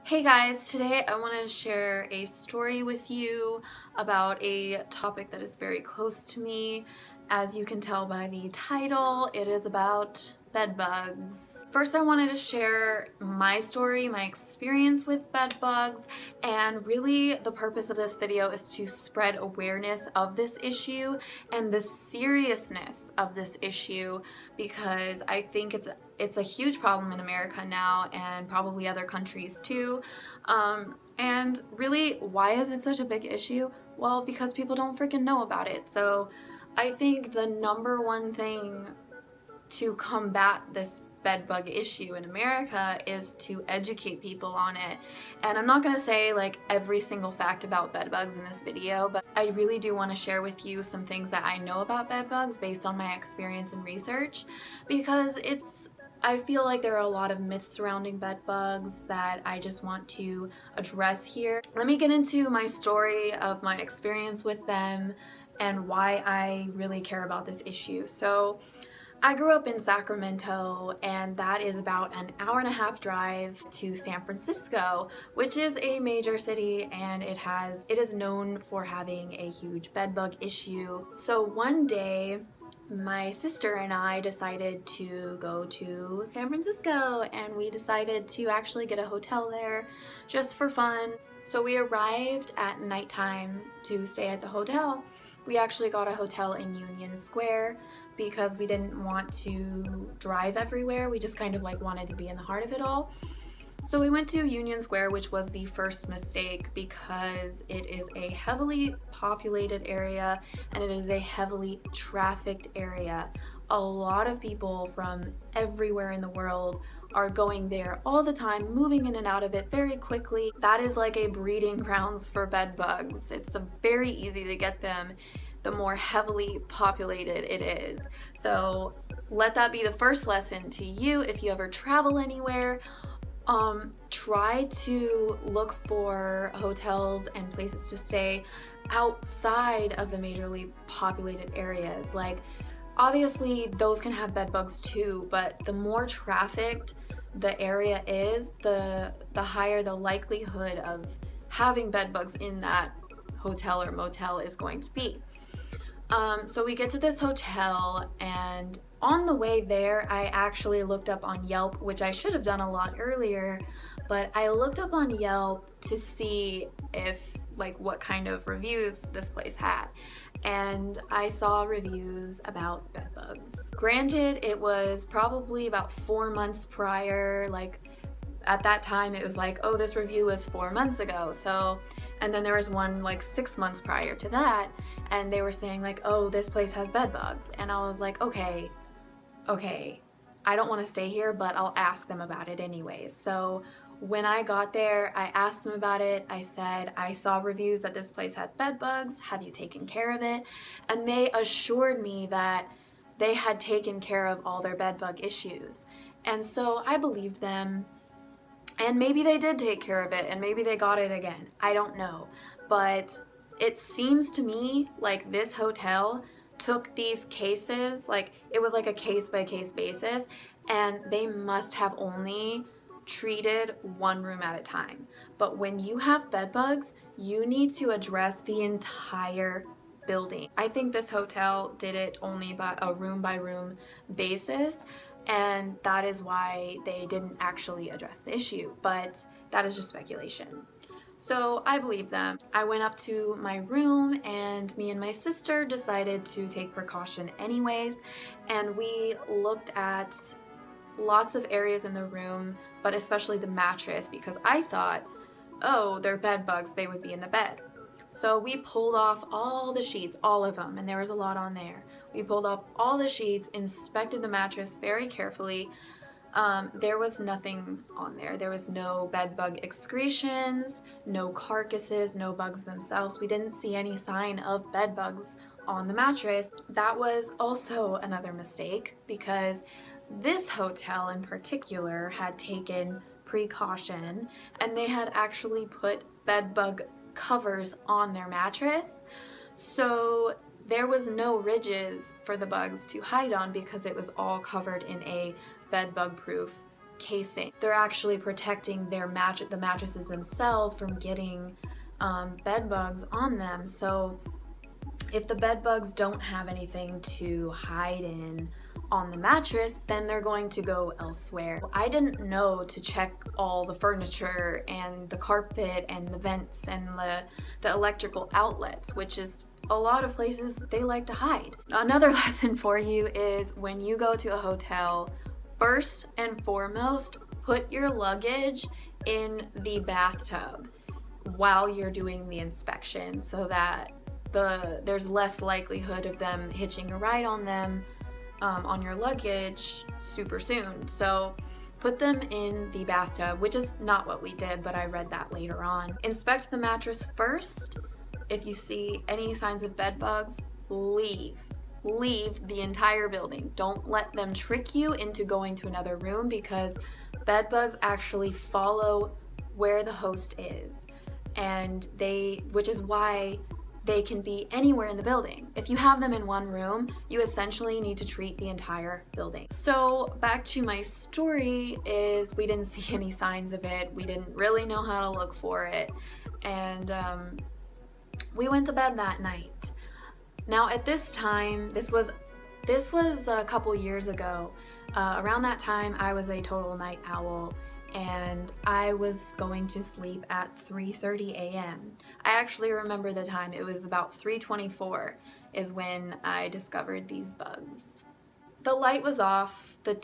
Hey guys, today I wanted to share a story with you about a topic that is very close to me. As you can tell by the title, it is about bedbugs. First, I wanted to share my story, my experience with bedbugs, and really the purpose of this video is to spread awareness of this issue and the seriousness of this issue, because I think it's a huge problem in America now and probably other countries too. And really, why is it such a big issue? Well, because people don't freaking know about it. So I think the number one thing to combat this bedbug issue in America is to educate people on it. And I'm not going to say like every single fact about bedbugs in this video, but I really do want to share with you some things that I know about bedbugs based on my experience and research, because I feel like there are a lot of myths surrounding bedbugs that I just want to address here. Let me get into my story of my experience with them and why I really care about this issue. So I grew up in Sacramento, and that is about an hour-and-a-half drive to San Francisco, which is a major city, and it is known for having a huge bedbug issue. So one day, my sister and I decided to go to San Francisco, and we decided to actually get a hotel there just for fun. So we arrived at nighttime to stay at the hotel. We actually got a hotel in Union Square because we didn't want to drive everywhere. We just kind of like wanted to be in the heart of it all. So we went to Union Square, which was the first mistake because it is a heavily populated area and it is a heavily trafficked area. A lot of people from everywhere in the world are going there all the time, moving in and out of it very quickly. That is like a breeding grounds for bed bugs. It's very easy to get them the more heavily populated it is. So let that be the first lesson to you if you ever travel anywhere. Try to look for hotels and places to stay outside of the majorly populated areas. Like, obviously those can have bed bugs too, but the more trafficked the area is, the higher the likelihood of having bed bugs in that hotel or motel is going to be. So we get to this hotel, and on the way there, I actually looked up on Yelp, which I should have done a lot earlier, but I looked up on Yelp to see what kind of reviews this place had. And I saw reviews about bedbugs. Granted, it was probably about 4 months prior, at that time it was like, oh, this review was 4 months ago. So, and then there was one like 6 months prior to that, and they were saying like, oh, this place has bed bugs. And I was like, okay, I don't want to stay here, but I'll ask them about it anyways. So when I got there, I asked them about it. I said, I saw reviews that this place had bed bugs. Have you taken care of it? And they assured me that they had taken care of all their bed bug issues. And so I believed them. And maybe they did take care of it, and maybe they got it again. I don't know. But it seems to me like this hotel took these cases, like it was like a case-by-case basis, and they must have only treated one room at a time. But when you have bed bugs, you need to address the entire building. I think this hotel did it only by a room-by-room basis, and that is why they didn't actually address the issue, but that is just speculation. So I believe them. I went up to my room, and me and my sister decided to take precaution anyways, and we looked at lots of areas in the room, but especially the mattress, because I thought, oh, they're bed bugs, they would be in the bed. So we pulled off all the sheets, all of them, and there was a lot on there. We pulled off all the sheets, inspected the mattress very carefully. There was nothing on there. There was no bed bug excretions, no carcasses, no bugs themselves. We didn't see any sign of bed bugs on the mattress. That was also another mistake, because this hotel in particular had taken precaution, and they had actually put bed bug covers on their mattress. So there was no ridges for the bugs to hide on because it was all covered in a bed bug proof casing. They're actually protecting the mattresses themselves from getting bed bugs on them. So if the bed bugs don't have anything to hide in on the mattress, then they're going to go elsewhere. I didn't know to check all the furniture and the carpet and the vents and the electrical outlets, which is a lot of places they like to hide. Another lesson for you is when you go to a hotel, first and foremost, put your luggage in the bathtub while you're doing the inspection so that there's less likelihood of them hitching a ride on them on your luggage super soon. So put them in the bathtub, which is not what we did, but I read that later on. Inspect the mattress first. If you see any signs of bed bugs, leave the entire building. Don't let them trick you into going to another room, because bed bugs actually follow where the host is, and which is why they can be anywhere in the building. If you have them in one room, you essentially need to treat the entire building. So back to my story is we didn't see any signs of it. We didn't really know how to look for it. And we went to bed that night. Now at this time, this was a couple years ago. Around that time, I was a total night owl, and I was going to sleep at 3:30 a.m. I actually remember the time. It was about 3:24 is when I discovered these bugs. The light was off. The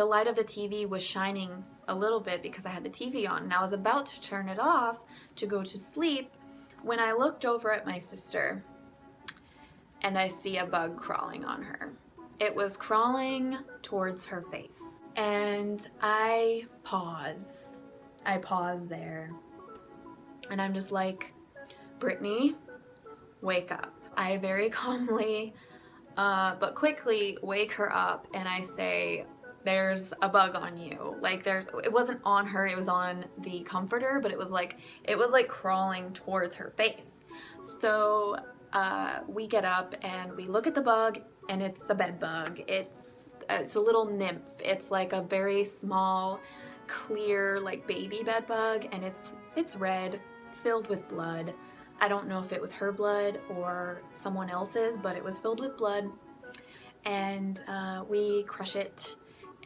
light of the TV was shining a little bit because I had the TV on, and I was about to turn it off to go to sleep when I looked over at my sister and I see a bug crawling on her. It was crawling towards her face, and I pause there, and I'm just like, Brittany, wake up. I very calmly but quickly wake her up, and I say, there's a bug on you. Like it wasn't on her, it was on the comforter, but it was like crawling towards her face. So we get up and we look at the bug, and it's a bed bug. It's a little nymph. It's like a very small, clear, like baby bed bug, and it's red, filled with blood. I don't know if it was her blood or someone else's, but it was filled with blood. And we crush it,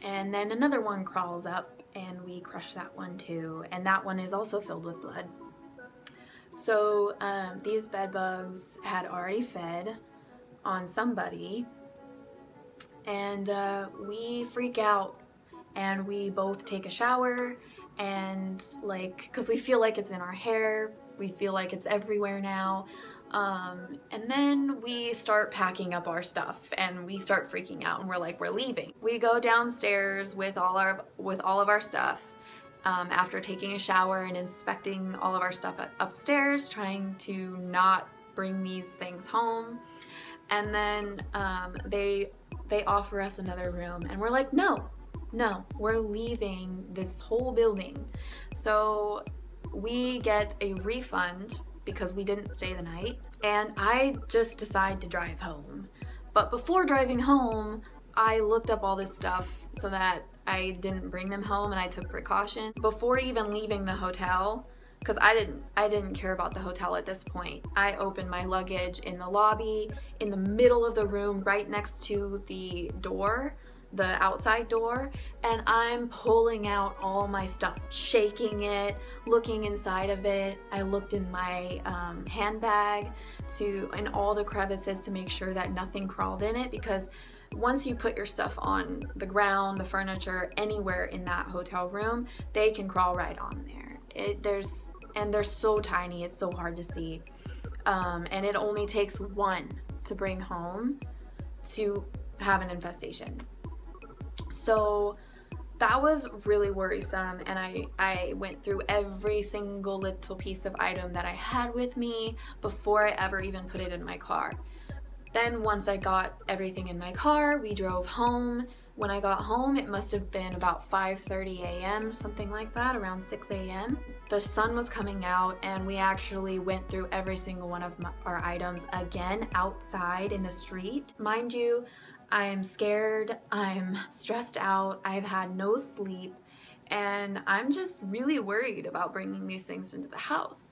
and then another one crawls up, and we crush that one too, and that one is also filled with blood. So these bed bugs had already fed on somebody, and we freak out, and we both take a shower, and because we feel like it's in our hair, we feel like it's everywhere now, and then we start packing up our stuff, and we start freaking out, and we're leaving. We go downstairs with all of our stuff, after taking a shower and inspecting all of our stuff upstairs, trying to not bring these things home. And then they offer us another room, and we're like, no, we're leaving this whole building. So we get a refund because we didn't stay the night, and I just decide to drive home. But before driving home, I looked up all this stuff so that I didn't bring them home, and I took precaution. Before even leaving the hotel, because I didn't care about the hotel at this point, I opened my luggage in the lobby, in the middle of the room, right next to the door, the outside door, and I'm pulling out all my stuff, shaking it, looking inside of it. I looked in my handbag in all the crevices to make sure that nothing crawled in it, because once you put your stuff on the ground, the furniture, anywhere in that hotel room, they can crawl right on there. And they're so tiny, it's so hard to see. And it only takes one to bring home to have an infestation. So that was really worrisome, and I went through every single little piece of item that I had with me before I ever even put it in my car. Then once I got everything in my car, we drove home. When I got home, it must have been about 5:30 a.m., something like that, around 6 a.m. The sun was coming out, and we actually went through every single one of our items again outside in the street. Mind you, I'm scared, I'm stressed out, I've had no sleep, and I'm just really worried about bringing these things into the house.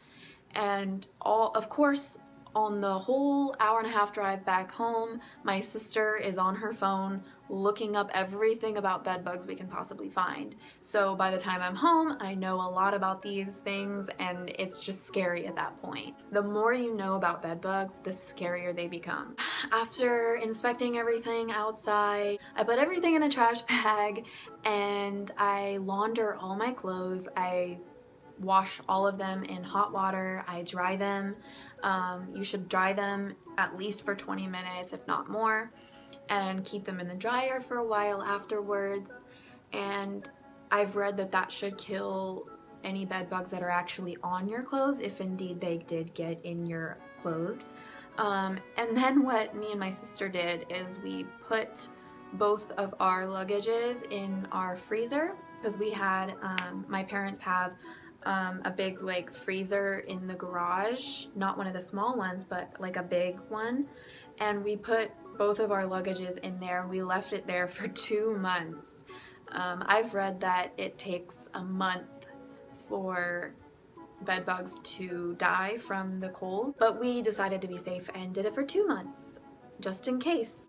And of course, on the whole hour-and-a-half drive back home, my sister is on her phone looking up everything about bed bugs we can possibly find. So by the time I'm home, I know a lot about these things, and it's just scary at that point. The more you know about bed bugs, the scarier they become. After inspecting everything outside, I put everything in a trash bag and I launder all my clothes. I wash all of them in hot water. I dry them. You should dry them at least for 20 minutes, if not more, and keep them in the dryer for a while afterwards. And I've read that that should kill any bed bugs that are actually on your clothes, if indeed they did get in your clothes. And then what me and my sister did is we put both of our luggages in our freezer, because we had, my parents have a big like freezer in the garage, not one of the small ones, but like a big one, and we put both of our luggages in there. We left it there for 2 months. I've read that it takes a month for bed bugs to die from the cold, but we decided to be safe and did it for 2 months, just in case.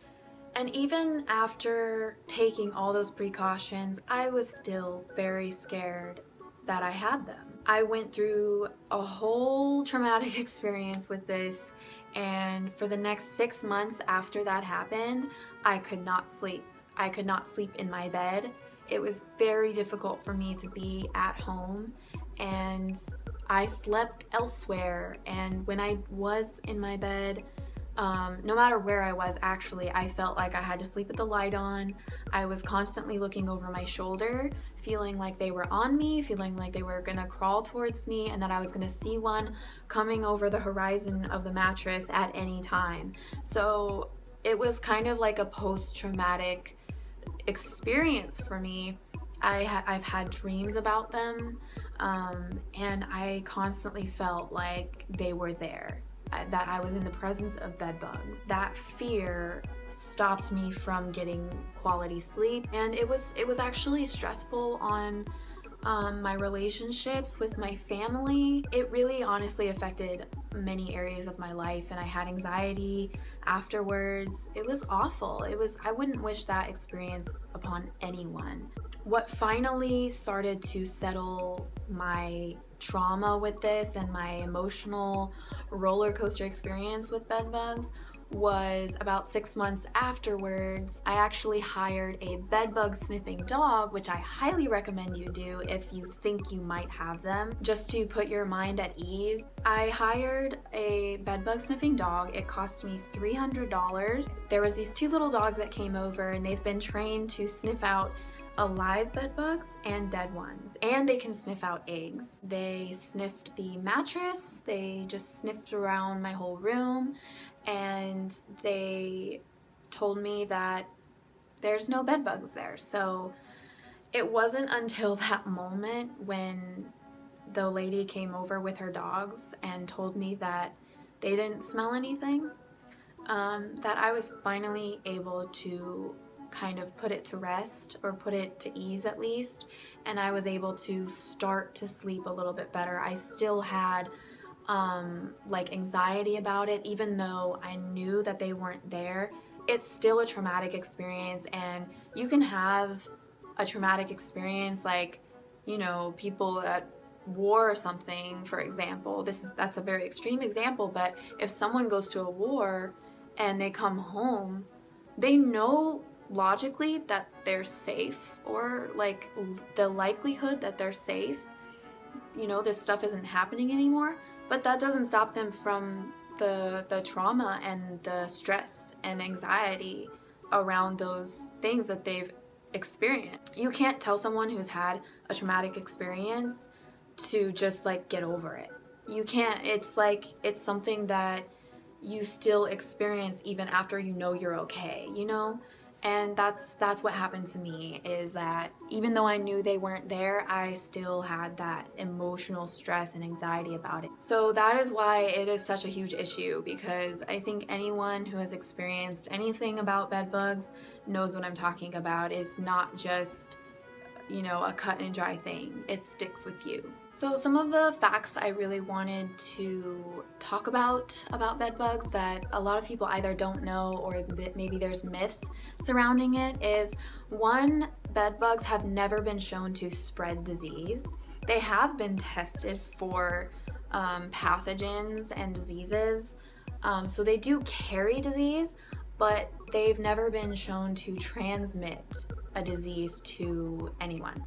And even after taking all those precautions, I was still very scared that I had them. I went through a whole traumatic experience with this, and for the next 6 months after that happened, I could not sleep. I could not sleep in my bed. It was very difficult for me to be at home, and I slept elsewhere. And when I was in my bed, no matter where I was, actually, I felt like I had to sleep with the light on. I was constantly looking over my shoulder, feeling like they were on me, feeling like they were gonna crawl towards me, and that I was gonna see one coming over the horizon of the mattress at any time. So it was kind of like a post-traumatic experience for me. I've had dreams about them, and I constantly felt like they were there, that I was in the presence of bed bugs. That fear stopped me from getting quality sleep, and it was actually stressful on my relationships with my family. It really honestly affected many areas of my life, and I had anxiety afterwards. It was awful. I wouldn't wish that experience upon anyone. What finally started to settle my trauma with this and my emotional roller coaster experience with bed bugs was about 6 months afterwards. I actually hired a bedbug sniffing dog, which I highly recommend you do if you think you might have them, just to put your mind at ease. I hired a bedbug sniffing dog. It cost me $300. There was these 2 little dogs that came over, and they've been trained to sniff out alive bed bugs and dead ones, and they can sniff out eggs. They sniffed the mattress, they just sniffed around my whole room, and they told me that there's no bed bugs there. So it wasn't until that moment when the lady came over with her dogs and told me that they didn't smell anything, that I was finally able to kind of put it to rest, or put it to ease at least, and I was able to start to sleep a little bit better. I still had like anxiety about it, even though I knew that they weren't there. It's still a traumatic experience, and you can have a traumatic experience, like, you know, people at war or something, for example. That's a very extreme example, but if someone goes to a war and they come home, they know logically that they're safe, or like the likelihood that they're safe, you know, this stuff isn't happening anymore, but that doesn't stop them from the trauma and the stress and anxiety around those things that they've experienced. You can't tell someone who's had a traumatic experience to just like get over it. You can't. It's like, it's something that you still experience even after you know you're okay, you know? And that's what happened to me, is that even though I knew they weren't there, I still had that emotional stress and anxiety about it. So that is why it is such a huge issue, because I think anyone who has experienced anything about bed bugs knows what I'm talking about. It's not just you know, a cut and dry thing. It sticks with you. So some of the facts I really wanted to talk about bed bugs that a lot of people either don't know or that maybe there's myths surrounding it is, one, bed bugs have never been shown to spread disease. They have been tested for pathogens and diseases, so they do carry disease, but they've never been shown to transmit a disease to anyone.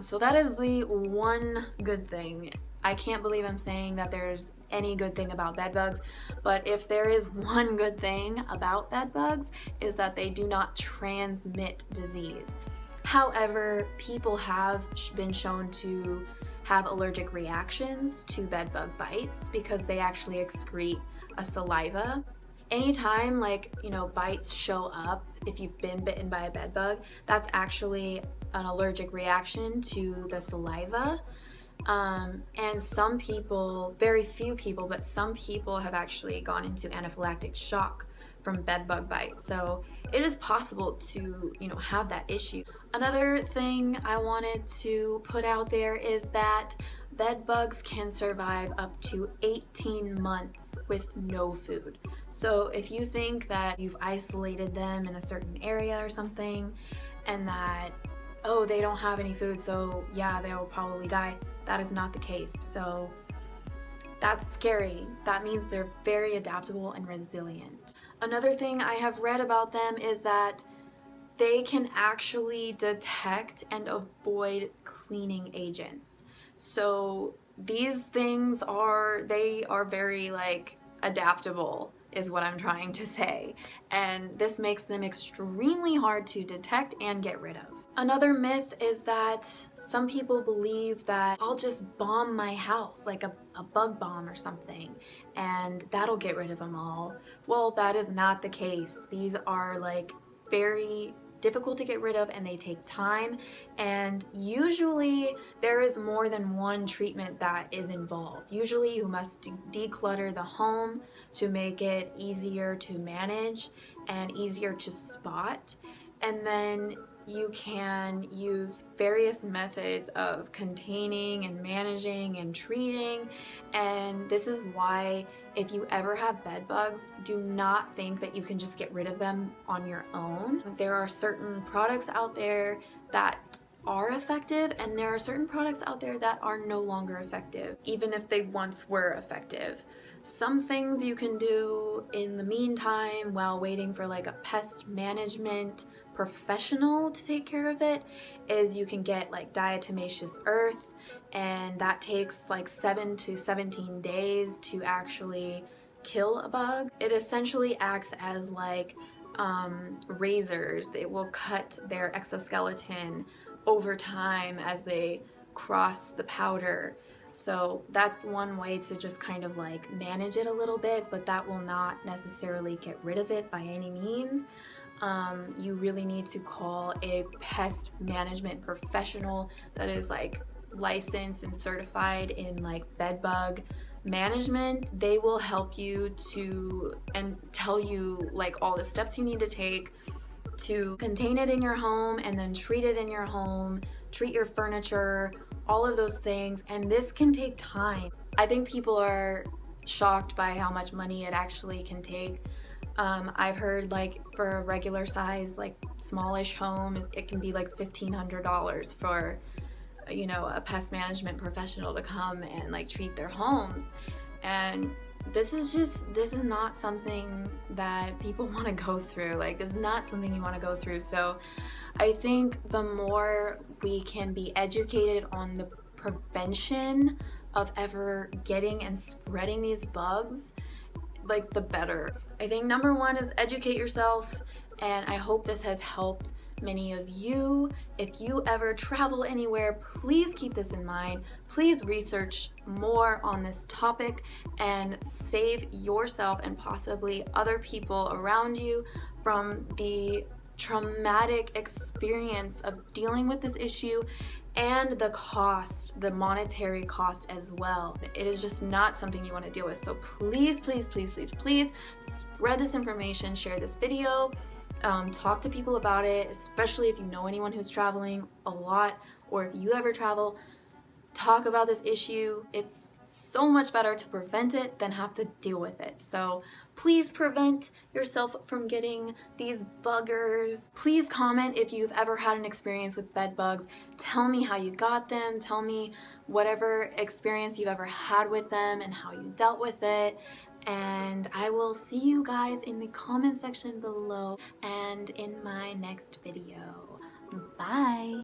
So that is the one good thing. I can't believe I'm saying that there's any good thing about bed bugs, but if there is one good thing about bed bugs, is that they do not transmit disease. However, people have been shown to have allergic reactions to bed bug bites because they actually excrete a saliva. Anytime, like, you know, bites show up, if you've been bitten by a bed bug, that's actually an allergic reaction to the saliva. And some people, very few people, but some people have actually gone into anaphylactic shock from bed bug bites. So it is possible to, you know, have that issue. Another thing I wanted to put out there is that bed bugs can survive up to 18 months with no food. So if you think that you've isolated them in a certain area or something and that, oh, they don't have any food, so yeah, they'll probably die, that is not the case. So that's scary. That means they're very adaptable and resilient. Another thing I have read about them is that they can actually detect and avoid cleaning agents. So these things are very like adaptable is what I'm trying to say. And this makes them extremely hard to detect and get rid of. Another myth is that some people believe that I'll just bomb my house, like a bug bomb or something, and that'll get rid of them all. Well, that is not the case. These are like very difficult to get rid of and they take time, and usually there is more than one treatment that is involved. Usually you must declutter the home to make it easier to manage and easier to spot, and then you can use various methods of containing and managing and treating. And this is why if you ever have bed bugs, do not think that you can just get rid of them on your own. There are certain products out there that are effective, and there are certain products out there that are no longer effective, even if they once were effective. Some things you can do in the meantime while waiting for like a pest management professional to take care of it is you can get like diatomaceous earth, and that takes like 7 to 17 days to actually kill a bug. It essentially acts as like razors. They will cut their exoskeleton over time as they cross the powder. So that's one way to just kind of like manage it a little bit, but that will not necessarily get rid of it by any means. You really need to call a pest management professional that is like licensed and certified in like bed bug management. They will help you to and tell you like all the steps you need to take to contain it in your home and then treat it in your home, treat your furniture, all of those things. And this can take time. I think people are shocked by how much money it actually can take. I've heard like for a regular size, like smallish home, it can be like $1,500 for, you know, a pest management professional to come and like treat their homes. And this is not something that people want to go through. Like, this is not something you want to go through. So I think the more we can be educated on the prevention of ever getting and spreading these bugs, like the better. I think number one is educate yourself, and I hope this has helped many of you. If you ever travel anywhere, please keep this in mind. Please research more on this topic and save yourself and possibly other people around you from the traumatic experience of dealing with this issue and the cost, the monetary cost as well. It is just not something you want to deal with. So please, please, please, please, please spread this information, share this video. Talk to people about it, especially if you know anyone who's traveling a lot, or if you ever travel. Talk about this issue. It's so much better to prevent it than have to deal with it. So please prevent yourself from getting these buggers. Please comment if you've ever had an experience with bed bugs. Tell me how you got them. Tell me whatever experience you've ever had with them and how you dealt with it. And I will see you guys in the comment section below and in my next video. Bye!